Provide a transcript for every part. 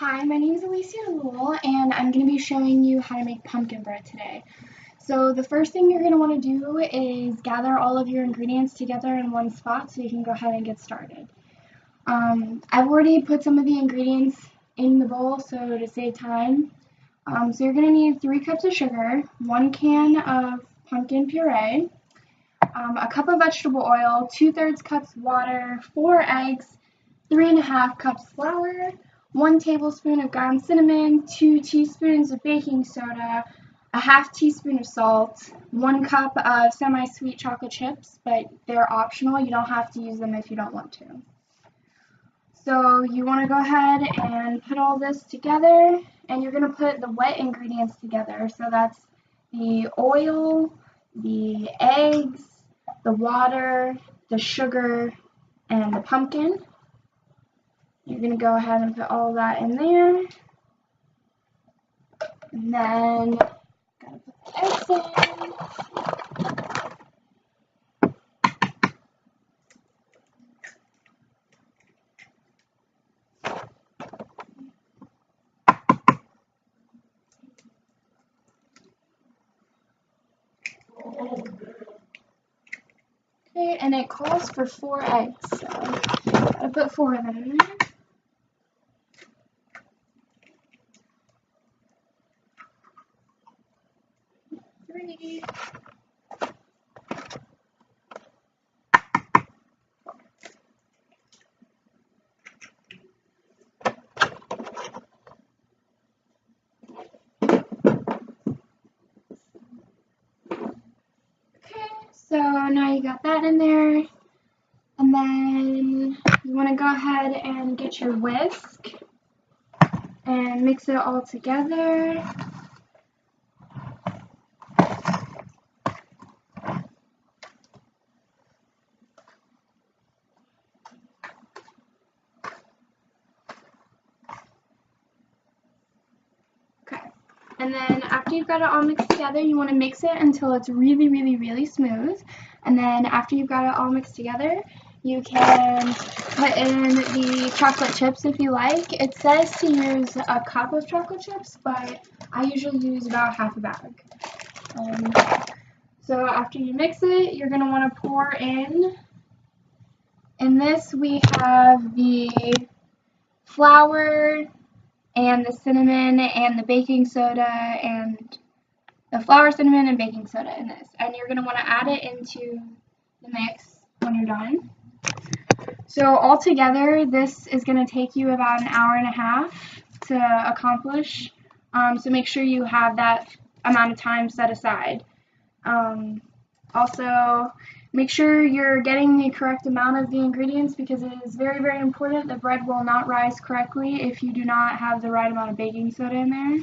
Hi, my name is Alicia Rule, and I'm going to be showing you how to make pumpkin bread today. So the first thing you're going to want to do is gather all of your ingredients together in one spot so you can go ahead and get started. I've already put some of the ingredients in the bowl so to save time. So you're going to need 3 cups of sugar, 1 can of pumpkin puree, a cup of vegetable oil, 2/3 cups water, 4 eggs, 3½ cups flour, 1 tablespoon of ground cinnamon, 2 teaspoons of baking soda, a ½ teaspoon of salt, 1 cup of semi-sweet chocolate chips, but they're optional. You don't have to use them if you don't want to. So you want to go ahead and put all this together, and you're going to put the wet ingredients together. So that's the oil, the eggs, the water, the sugar, and the pumpkin. You're going to go ahead and put all that in there. And then, gotta put the eggs in. Okay, and it calls for 4 eggs, so gotta put 4 of them in there. 3. So now you got that in there, and then you want to go ahead and get your whisk and mix it all together. Okay, and then after you've got it all mixed together, you want to mix it until it's really, really, really smooth. And then after you've got it all mixed together, you can put in the chocolate chips if you like. It says to use a cup of chocolate chips, but I usually use about ½ a bag. So after you mix it, you're going to want to pour in. In this we have the flour and the cinnamon and the baking soda and the flour, cinnamon, and baking soda in this. And you're going to want to add it into the mix when you're done. So altogether, this is going to take you about 1.5 hours to accomplish. So make sure you have that amount of time set aside. Also, make sure you're getting the correct amount of the ingredients because it is very, very important. The bread will not rise correctly if you do not have the right amount of baking soda in there.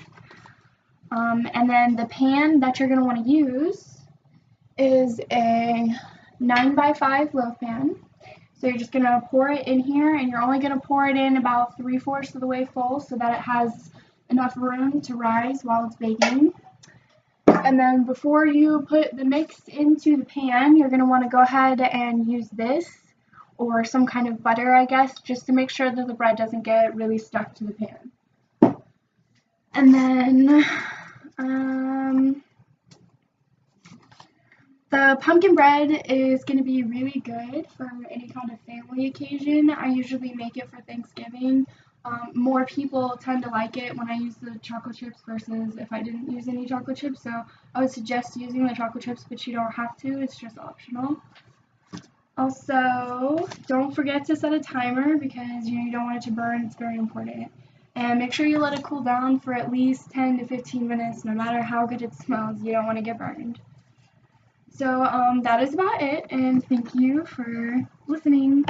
And then the pan that you're going to want to use is a 9x5 loaf pan. So you're just going to pour it in here, and you're only going to pour it in about 3/4 of the way full so that it has enough room to rise while it's baking. And then before you put the mix into the pan, you're going to want to go ahead and use this or some kind of butter, I guess, just to make sure that the bread doesn't get really stuck to the pan. And then the pumpkin bread is going to be really good for any kind of family occasion. I usually make it for Thanksgiving. More people tend to like it when I use the chocolate chips versus if I didn't use any chocolate chips. So I would suggest using the chocolate chips, but you don't have to. It's just optional. Also, don't forget to set a timer because you don't want it to burn. It's very important. And make sure you let it cool down for at least 10 to 15 minutes. No matter how good it smells, you don't want to get burned. So that is about it, and thank you for listening.